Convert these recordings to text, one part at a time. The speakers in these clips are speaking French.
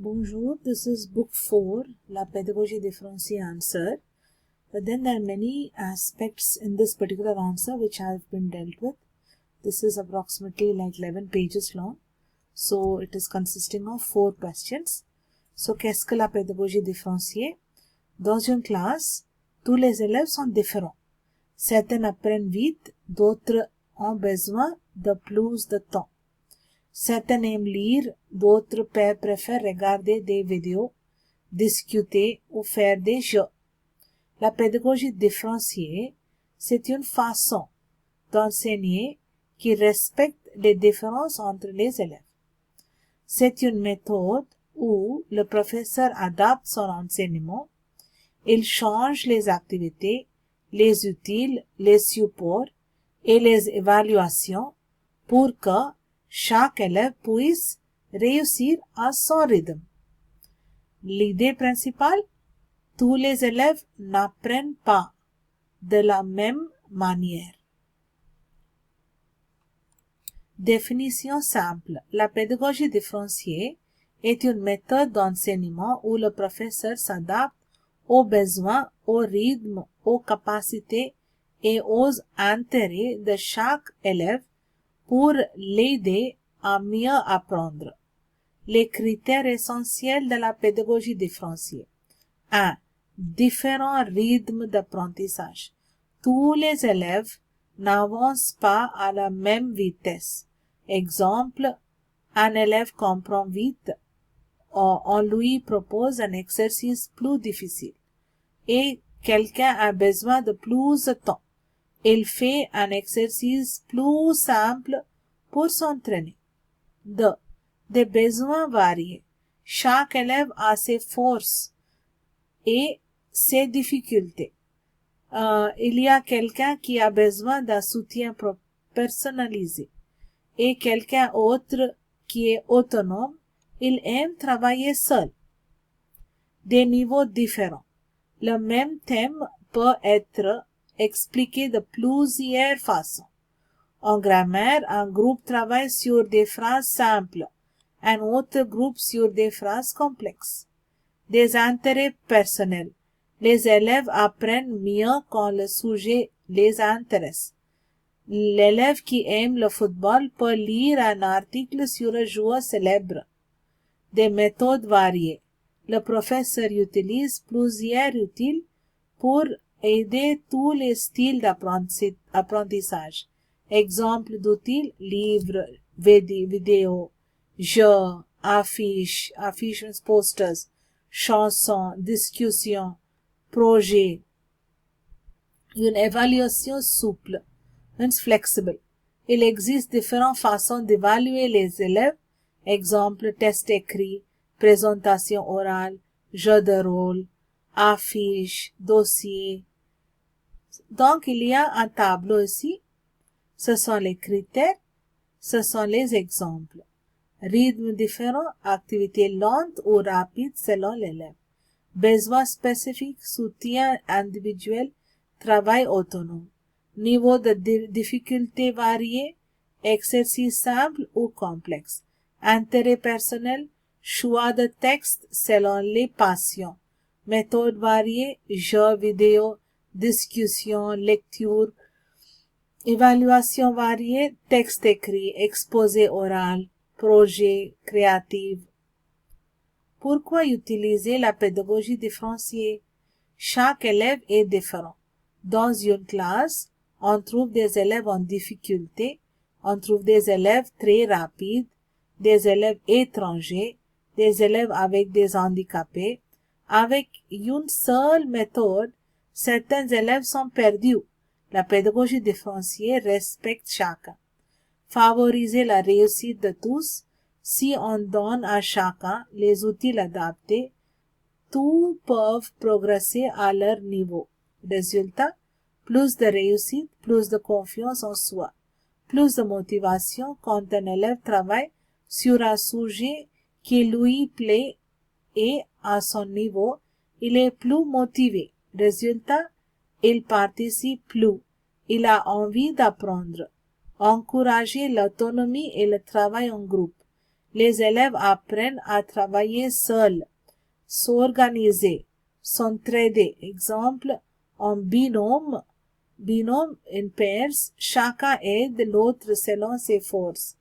Bonjour, this is book 4, La Pédagogie Différenciée answer. But then there are many aspects in this particular answer which have been dealt with. This is approximately like 11 pages long. So it is consisting of 4 questions. So qu'est-ce que la pédagogie différenciée? Dans une classe, tous les élèves sont différents. Certains apprennent vite, d'autres ont besoin de plus de temps. Certains aiment lire, d'autres préfèrent regarder des vidéos, discuter ou faire des jeux. La pédagogie différenciée, c'est une façon d'enseigner qui respecte les différences entre les élèves. C'est une méthode où le professeur adapte son enseignement, il change les activités, les outils, les supports et les évaluations pour que chaque élève puisse réussir à son rythme. L'idée principale, tous les élèves n'apprennent pas de la même manière. Définition simple. La pédagogie différenciée est une méthode d'enseignement où le professeur s'adapte aux besoins, au rythme, aux capacités et aux intérêts de chaque élève pour l'aider à mieux apprendre. Les critères essentiels de la pédagogie différenciée. 1. Différents rythmes d'apprentissage. Tous les élèves n'avancent pas à la même vitesse. Exemple, un élève comprend vite, on lui propose un exercice plus difficile et quelqu'un a besoin de plus de temps. Il fait un exercice plus simple pour s'entraîner. 2. Des besoins variés. Chaque élève a ses forces et ses difficultés. Il y a quelqu'un qui a besoin d'un soutien personnalisé et quelqu'un autre qui est autonome. Il aime travailler seul. Des niveaux différents. Le même thème peut être expliqué de plusieurs façons. En grammaire, un groupe travaille sur des phrases simples, un autre groupe sur des phrases complexes. Des intérêts personnels. Les élèves apprennent mieux quand le sujet les intéresse. L'élève qui aime le football peut lire un article sur un joueur célèbre. Des méthodes variées. Le professeur utilise plusieurs outils pour aider tous les styles d'apprentissage. Exemple d'outils, livres, vidéos, jeux, affiches, posters, chansons, discussions, projets. Une évaluation souple, flexible. Il existe différentes façons d'évaluer les élèves. Exemple, test écrit, présentation orale, jeu de rôle, affiche, dossier. Donc, il y a un tableau ici. Ce sont les critères, ce sont les exemples. Rythme différent, activité lente ou rapide selon l'élève. Besoins spécifiques, soutien individuel, travail autonome. Niveau de difficulté varié, exercice simple ou complexe. Intérêt personnel, choix de texte selon les passions. Méthode variée, jeux vidéo, discussion, lecture. Évaluation variée, texte écrit, exposé oral, projet créatif. Pourquoi utiliser la pédagogie différenciée? Chaque élève est différent. Dans une classe, on trouve des élèves en difficulté, on trouve des élèves très rapides, des élèves étrangers, des élèves avec des handicapés. Avec une seule méthode, certains élèves sont perdus. La pédagogie différenciée respecte chacun. Favoriser la réussite de tous. Si on donne à chacun les outils adaptés, tous peuvent progresser à leur niveau. Résultat, plus de réussite, plus de confiance en soi, plus de motivation quand un élève travaille sur un sujet qui lui plaît et à son niveau, il est plus motivé. Résultat, il participe plus, il a envie d'apprendre. Encourager l'autonomie et le travail en groupe. Les élèves apprennent à travailler seuls, s'organiser, s'entraider. Exemple, en binôme, in pairs, chacun aide l'autre selon ses forces.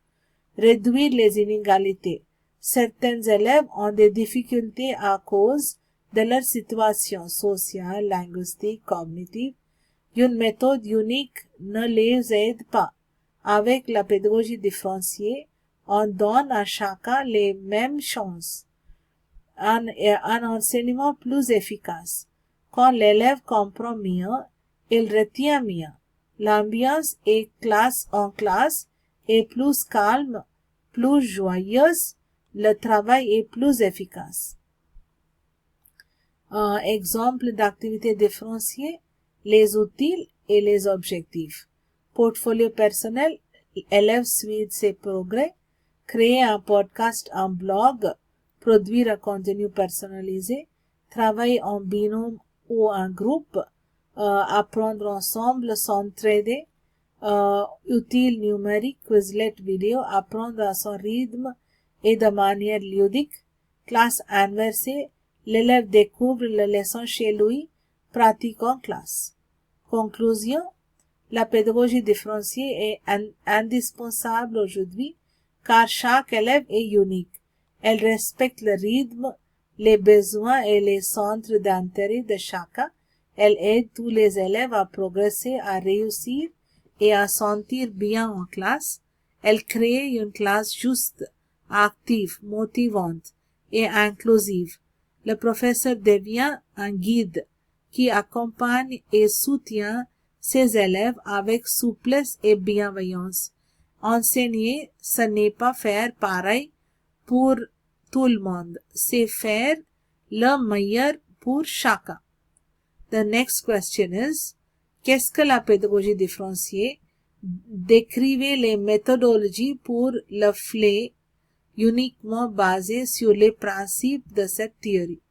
Réduire les inégalités. Certains élèves ont des difficultés à cause de leur situation sociale, linguistique, cognitive. Une méthode unique ne les aide pas. Avec la pédagogie différenciée, on donne à chacun les mêmes chances. Un enseignement plus efficace. Quand l'élève comprend mieux, il retient mieux. L'ambiance est en classe est plus calme, plus joyeuse, le travail est plus efficace. Un exemple d'activité différenciée, les outils et les objectifs. Portfolio personnel, élève suit ses progrès, créer un podcast, un blog, produire un contenu personnalisé, travailler en binôme ou en groupe, apprendre ensemble, s'entraider, outils numériques, Quizlet vidéo, apprendre à son rythme et de manière ludique, classe inversée, l'élève découvre la leçon chez lui, pratique en classe. Conclusion, la pédagogie différenciée est indispensable aujourd'hui car chaque élève est unique. Elle respecte le rythme, les besoins et les centres d'intérêt de chacun. Elle aide tous les élèves à progresser, à réussir et à sentir bien en classe. Elle crée une classe juste, active, motivante et inclusive. Le professeur devient un guide qui accompagne et soutient ses élèves avec souplesse et bienveillance. Enseigner, ce n'est pas faire pareil pour tout le monde, c'est faire le meilleur pour chacun. The next question is, qu'est-ce que la pédagogie différenciée? Décrivez les méthodologies pour le FLE uniquement basées sur les principes de cette théorie.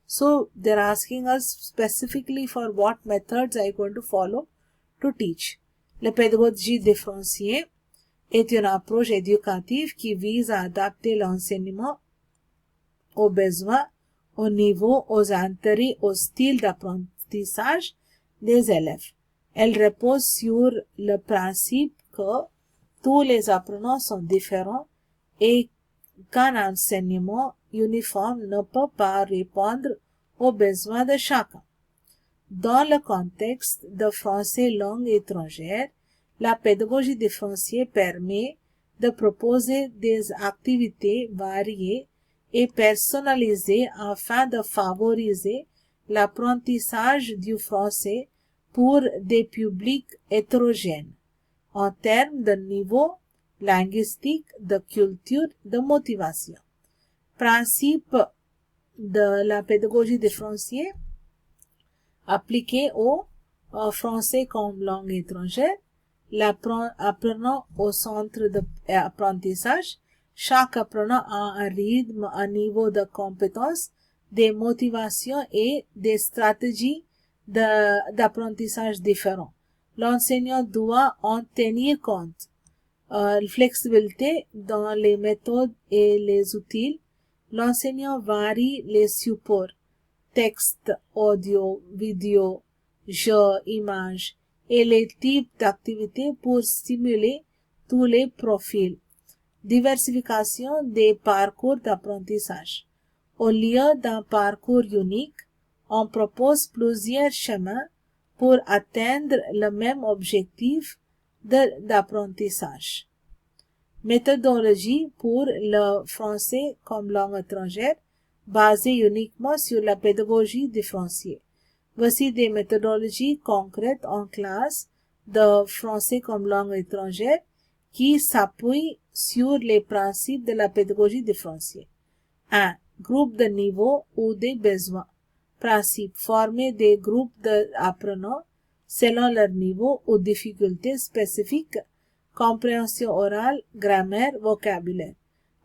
So they're asking us specifically for what methods are you going to follow to teach. La pédagogie différenciée est une approche éducative qui vise à adapter l'enseignement aux besoins, au niveau, aux intérêts, au style d'apprentissage des élèves. Elle repose sur le principe que tous les apprenants sont différents et qu'un enseignement uniforme ne peut pas répondre aux besoins de chacun. Dans le contexte de français langue étrangère, la pédagogie différenciée permet de proposer des activités variées et personnalisées afin de favoriser l'apprentissage du français pour des publics hétérogènes en termes de niveau linguistique, de culture, de motivation. Principe de la pédagogie différenciée appliqué au français comme langue étrangère, l'apprenant au centre d'apprentissage. Chaque apprenant a un rythme, un niveau de compétence, des motivations et des stratégies d'apprentissage différents. L'enseignant doit en tenir compte. Flexibilité dans les méthodes et les outils. L'enseignant varie les supports, texte, audio, vidéo, jeux, images et les types d'activités pour stimuler tous les profils. Diversification des parcours d'apprentissage. Au lieu d'un parcours unique, on propose plusieurs chemins pour atteindre le même objectif d'apprentissage. Méthodologie pour le français comme langue étrangère basée uniquement sur la pédagogie différenciée. Voici des méthodologies concrètes en classe de français comme langue étrangère qui s'appuient sur les principes de la pédagogie différenciée. 1. Groupe de niveau ou des besoins. Principe, former des groupes d'apprenants selon leur niveau ou difficultés spécifiques, compréhension orale, grammaire, vocabulaire.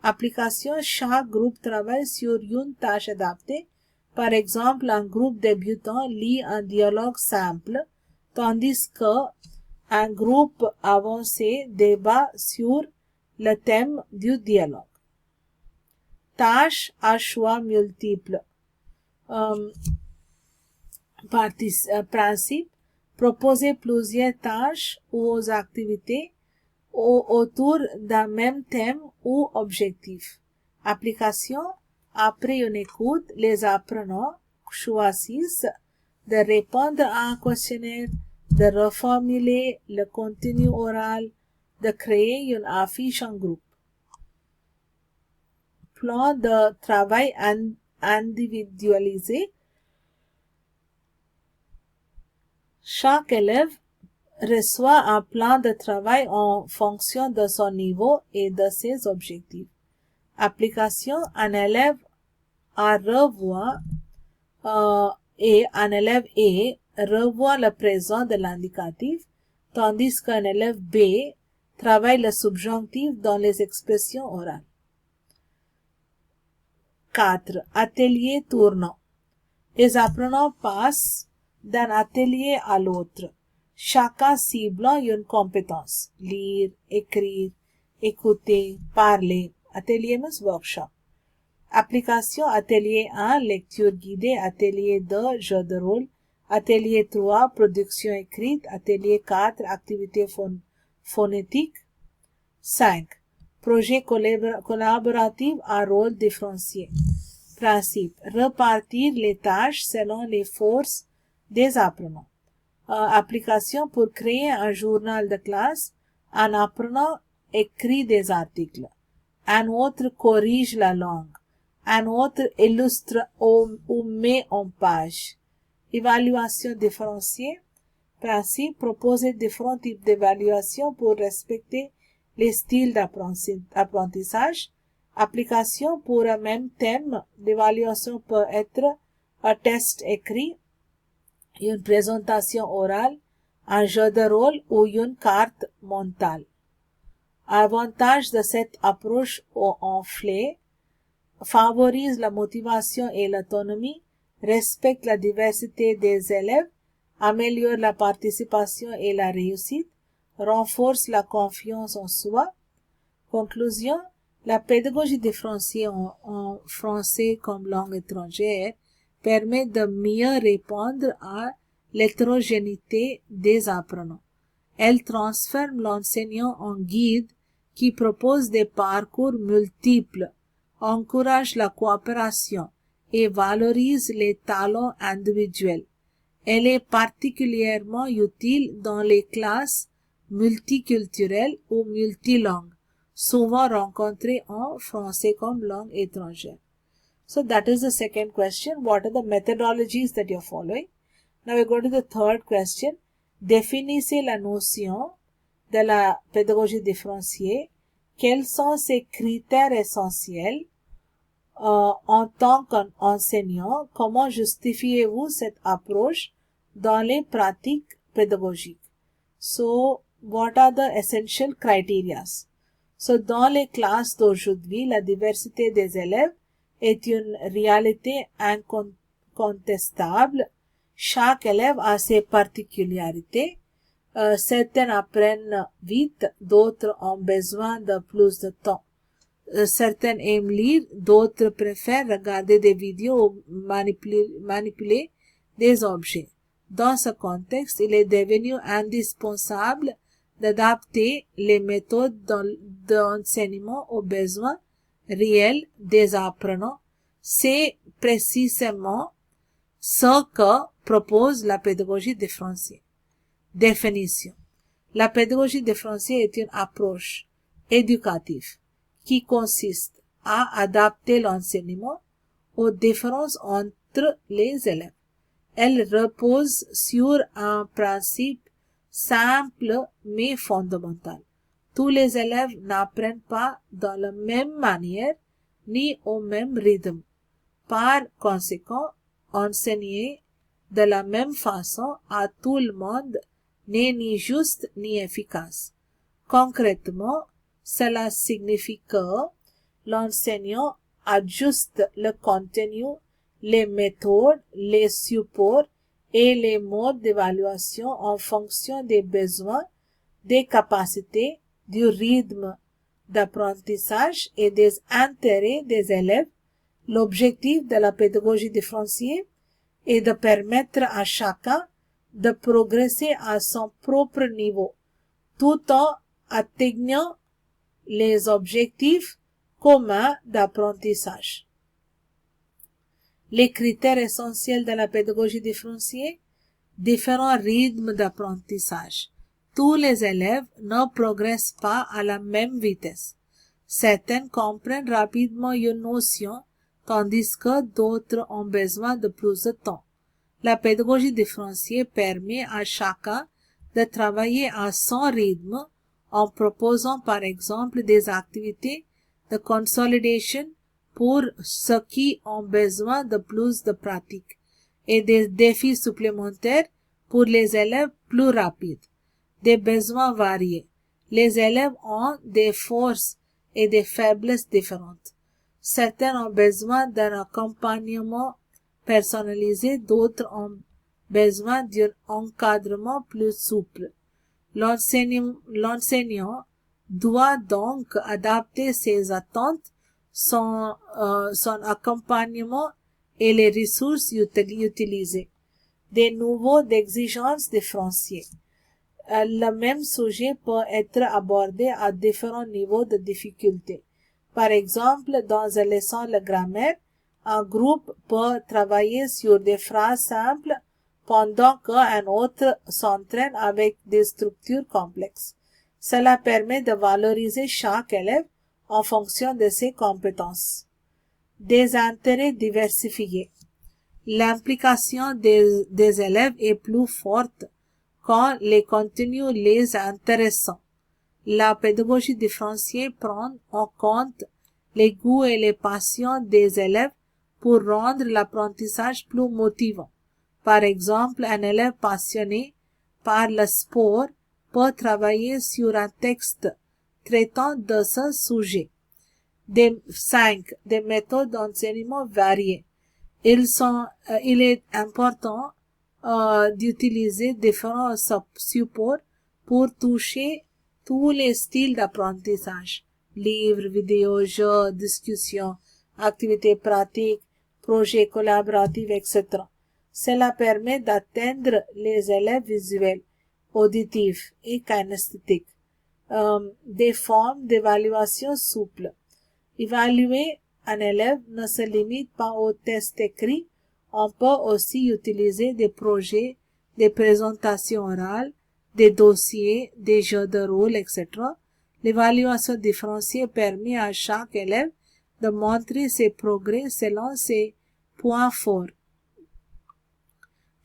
Application, chaque groupe travaille sur une tâche adaptée. Par exemple, un groupe débutant lit un dialogue simple, tandis que un groupe avancé débat sur le thème du dialogue. Tâches à choix multiples. Principe, proposer plusieurs tâches ou activités autour d'un même thème ou objectif. Application, après une écoute, les apprenants choisissent de répondre à un questionnaire, de reformuler le contenu oral, de créer une affiche en groupe. Plan de travail individualisé. Chaque élève reçoit un plan de travail en fonction de son niveau et de ses objectifs. Application, un élève A revoit et un élève A revoit le présent de l'indicatif, tandis qu'un élève B travaille le subjonctif dans les expressions orales. 4. Atelier tournant. Les apprenants passent d'un atelier à l'autre, chacun ciblant une compétence. Lire, écrire, écouter, parler. Atelier means workshop. Application, atelier 1, lecture guidée, atelier 2, jeu de rôle, atelier 3, production écrite, atelier 4, activité phonétique. 5. Projet collaboratif à rôle différencié. Principe, repartir les tâches selon les forces des apprenants. Application, pour créer un journal de classe, un apprenant écrit des articles, un autre corrige la langue, un autre illustre ou met en page. Évaluation différenciée. Principe, proposer différents types d'évaluation pour respecter les styles d'apprentissage. Application, pour un même thème, l'évaluation peut être un test écrit, une présentation orale, un jeu de rôle ou une carte mentale. Avantage de cette approche enflée: favorise la motivation et l'autonomie, respecte la diversité des élèves, améliore la participation et la réussite, renforce la confiance en soi. Conclusion, la pédagogie différenciée en français comme langue étrangère permet de mieux répondre à l'hétérogénéité des apprenants. Elle transforme l'enseignant en guide qui propose des parcours multiples, encourage la coopération et valorise les talents individuels. Elle est particulièrement utile dans les classes multiculturelles ou multilangues, souvent rencontrées en français comme langue étrangère. So that is the second question. What are the methodologies that you are following? Now we go to the third question. Définissez la notion de la pédagogie différenciée. Quels sont ses critères essentiels en tant qu'enseignant? Comment justifiez-vous cette approche dans les pratiques pédagogiques? So, what are the essential criteria? So, dans les classes d'aujourd'hui, la diversité des élèves est une réalité incontestable. Chaque élève a ses particularités. Certains apprennent vite, d'autres ont besoin de plus de temps. Certains aiment lire, d'autres préfèrent regarder des vidéos ou manipuler des objets. Dans ce contexte, il est devenu indispensable d'adapter les méthodes d'enseignement aux besoins réels des apprenants. C'est précisément ce que propose la pédagogie différenciée. Définition. La pédagogie différenciée est une approche éducative qui consiste à adapter l'enseignement aux différences entre les élèves. Elle repose sur un principe simple mais fondamental. Tous les élèves n'apprennent pas de la même manière ni au même rythme. Par conséquent, enseigner de la même façon à tout le monde n'est ni juste ni efficace. Concrètement, cela signifie que l'enseignant ajuste le contenu, les méthodes, les supports et les modes d'évaluation en fonction des besoins, des capacités, du rythme d'apprentissage et des intérêts des élèves. L'objectif de la pédagogie différenciée est de permettre à chacun de progresser à son propre niveau, tout en atteignant les objectifs communs d'apprentissage. Les critères essentiels de la pédagogie différenciée, différents rythmes d'apprentissage. Tous les élèves ne progressent pas à la même vitesse. Certains comprennent rapidement une notion, tandis que d'autres ont besoin de plus de temps. La pédagogie différenciée permet à chacun de travailler à son rythme en proposant par exemple des activités de consolidation pour ceux qui ont besoin de plus de pratique et des défis supplémentaires pour les élèves plus rapides. Des besoins variés. Les élèves ont des forces et des faiblesses différentes. Certains ont besoin d'un accompagnement personnalisé, d'autres ont besoin d'un encadrement plus souple. L'enseignant doit donc adapter ses attentes, son accompagnement et les ressources utilisées. Des niveaux d'exigence différenciés. Le même sujet peut être abordé à différents niveaux de difficulté. Par exemple, dans une leçon de grammaire, un groupe peut travailler sur des phrases simples pendant qu'un autre s'entraîne avec des structures complexes. Cela permet de valoriser chaque élève en fonction de ses compétences. Des intérêts diversifiés. L'implication des élèves est plus forte quand les contenus les intéressent. La pédagogie différenciée prend en compte les goûts et les passions des élèves pour rendre l'apprentissage plus motivant. Par exemple, un élève passionné par le sport peut travailler sur un texte traitant de ce sujet. Des méthodes d'enseignement variées. Il est important d'utiliser différents supports pour toucher tous les styles d'apprentissage. Livres, vidéos, jeux, discussions, activités pratiques, projets collaboratifs, etc. Cela permet d'atteindre les élèves visuels, auditifs et kinesthétiques. Des formes d'évaluation souples. Évaluer un élève ne se limite pas aux tests écrits. On peut aussi utiliser des projets, des présentations orales, des dossiers, des jeux de rôle, etc. L'évaluation différenciée permet à chaque élève de montrer ses progrès selon ses points forts.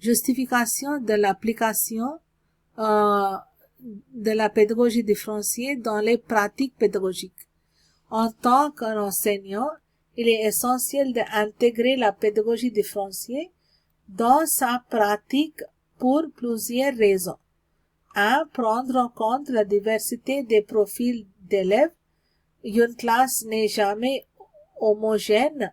Justification de l'application de la pédagogie différenciée dans les pratiques pédagogiques. En tant qu'enseignant, il est essentiel d'intégrer la pédagogie différenciée dans sa pratique pour plusieurs raisons. 1. Prendre en compte la diversité des profils d'élèves. Une classe n'est jamais homogène.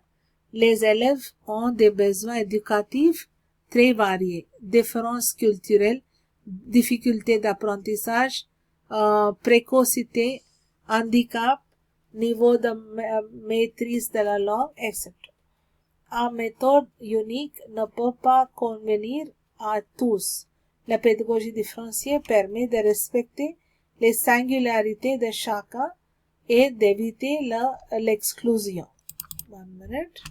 Les élèves ont des besoins éducatifs très variés, différences culturelles, difficultés d'apprentissage, précocité, handicap, niveau de maîtrise de la langue, etc. Une méthode unique ne peut pas convenir à tous. La pédagogie différenciée permet de respecter les singularités de chacun et d'éviter l'exclusion. 1 minute.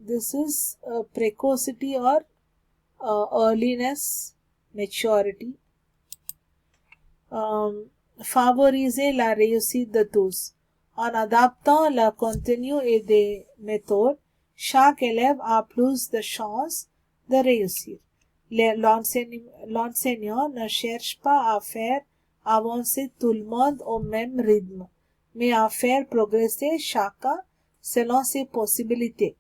This is precocity or earliness, maturity. Favoriser la réussite de tous. En adaptant le contenu et des méthodes, chaque élève a plus de chances de réussir. L'enseignant ne cherche pas à faire avancer tout le monde au même rythme, mais à faire progresser chacun selon ses possibilités.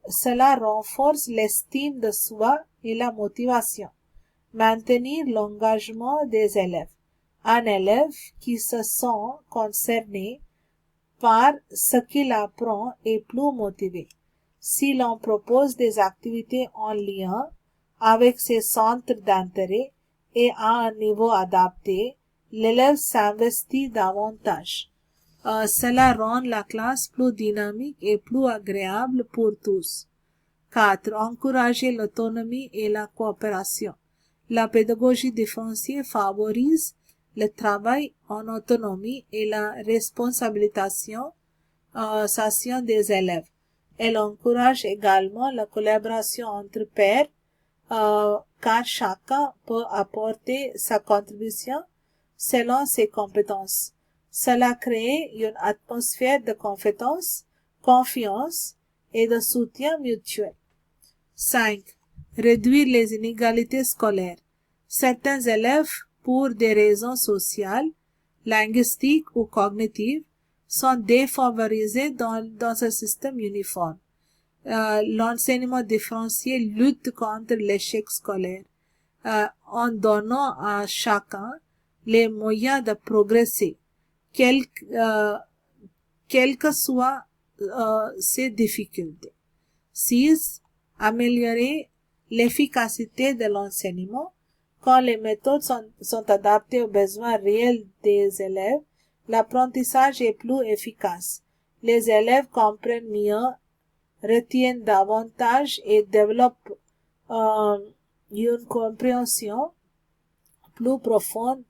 Cela renforce l'estime de soi et la motivation. Maintenir l'engagement des élèves. Un élève qui se sent concerné par ce qu'il apprend est plus motivé. Si l'on propose des activités en lien avec ses centres d'intérêt et à un niveau adapté, l'élève s'investit davantage. Cela rend la classe plus dynamique et plus agréable pour tous. 4. Encourager l'autonomie et la coopération. La pédagogie différenciée favorise le travail en autonomie et la responsabilisation des élèves. Elle encourage également la collaboration entre pairs car chacun peut apporter sa contribution selon ses compétences. Cela crée une atmosphère de confiance et de soutien mutuel. 5. Réduire les inégalités scolaires. Certains élèves, pour des raisons sociales, linguistiques ou cognitives, sont défavorisés dans un système uniforme. L'enseignement différencié lutte contre l'échec scolaire en donnant à chacun les moyens de progresser, quelles que soient ses difficultés. 6. Améliorer l'efficacité de l'enseignement. Quand les méthodes sont adaptées aux besoins réels des élèves, l'apprentissage est plus efficace. Les élèves comprennent mieux, retiennent davantage et développent une compréhension plus profonde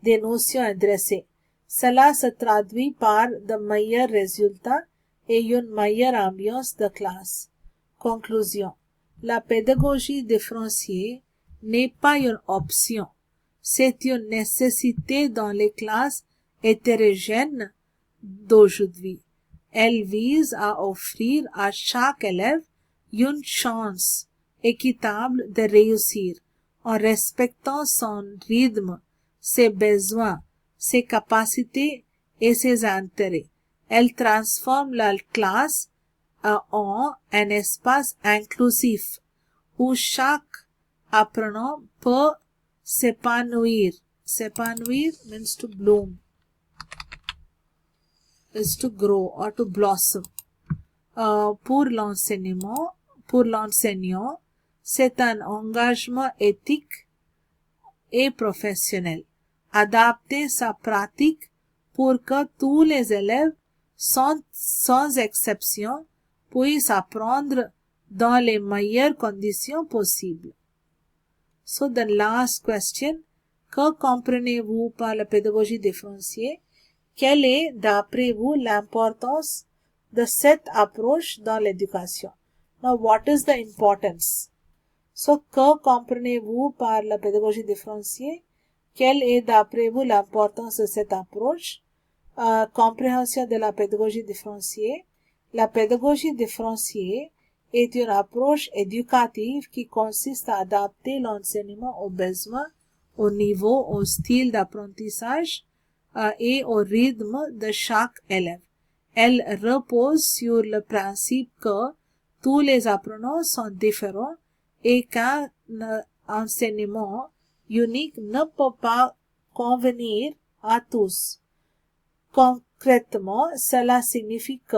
des notions adressées. Cela se traduit par de meilleurs résultats et une meilleure ambiance de classe. Conclusion. La pédagogie différenciée n'est pas une option, c'est une nécessité dans les classes hétérogènes d'aujourd'hui. Elle vise à offrir à chaque élève une chance équitable de réussir en respectant son rythme, ses besoins, ses capacités et ses intérêts. Elle transforme la classe en un espace inclusif où chaque apprenant peut s'épanouir. S'épanouir means to bloom, is to grow or to blossom. Pour l'enseignant, c'est un engagement éthique et professionnel. Adapter sa pratique pour que tous les élèves, sans exception, puissent apprendre dans les meilleures conditions possibles. So the last question, que comprenez-vous par la pédagogie différenciée? Quelle est, d'après vous, l'importance de cette approche dans l'éducation? Now, what is the importance? So, que comprenez-vous par la pédagogie différenciée? Quelle est, d'après vous, l'importance de cette approche? Compréhension de la pédagogie différenciée. La pédagogie différenciée est une approche éducative qui consiste à adapter l'enseignement aux besoins, au niveau, au style d'apprentissage et au rythme de chaque élève. Elle repose sur le principe que tous les apprenants sont différents et qu'un enseignement unique ne peut pas convenir à tous. Concrètement, cela signifie que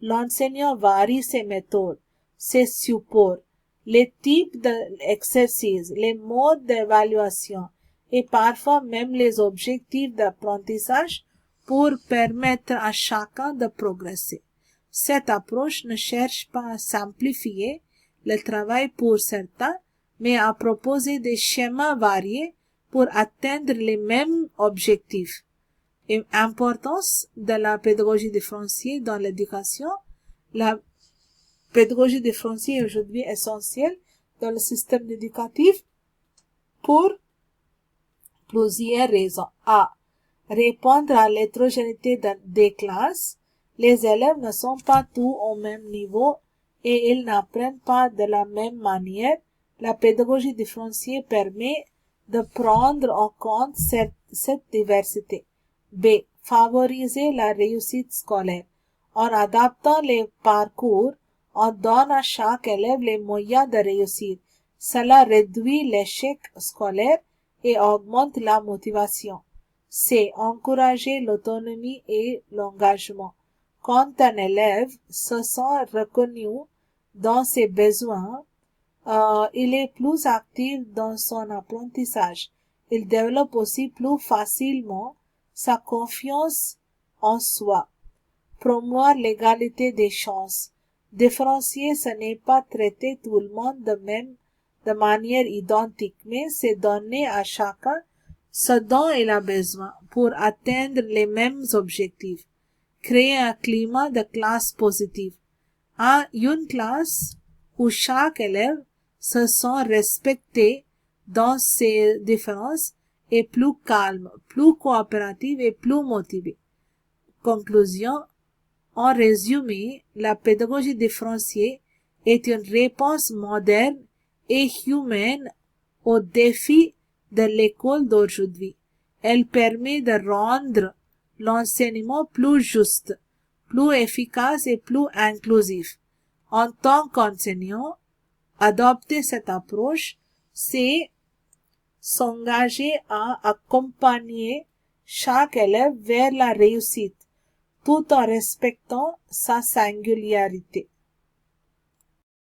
l'enseignant varie ses méthodes, ses supports, les types d'exercices, les modes d'évaluation et parfois même les objectifs d'apprentissage pour permettre à chacun de progresser. Cette approche ne cherche pas à simplifier le travail pour certains, mais à proposer des schémas variés pour atteindre les mêmes objectifs. Et importance de la pédagogie différenciée dans l'éducation. La pédagogie différenciée est aujourd'hui essentielle dans le système éducatif pour plusieurs raisons. A. Répondre à l'hétérogénéité des classes. Les élèves ne sont pas tous au même niveau et ils n'apprennent pas de la même manière. La pédagogie différenciée permet de prendre en compte cette diversité. B. Favoriser la réussite scolaire. En adaptant les parcours, on donne à chaque élève les moyens de réussir. Cela réduit l'échec scolaire et augmente la motivation. C. Encourager l'autonomie et l'engagement. Quand un élève se sent reconnu dans ses besoins, il est plus actif dans son apprentissage. Il développe aussi plus facilement sa confiance en soi, promouvoir l'égalité des chances. Différencier, ce n'est pas traiter tout le monde de manière identique, mais c'est donner à chacun ce dont il a besoin pour atteindre les mêmes objectifs. Créer un climat de classe positive. Une classe où chaque élève se sent respecté dans ses différences est plus calme, plus coopérative et plus motivée. Conclusion. En résumé, la pédagogie différenciée est une réponse moderne et humaine aux défis de l'école d'aujourd'hui. Elle permet de rendre l'enseignement plus juste, plus efficace et plus inclusif. En tant qu'enseignant, adopter cette approche, c'est s'engager à accompagner chaque élève vers la réussite, tout en respectant sa singularité.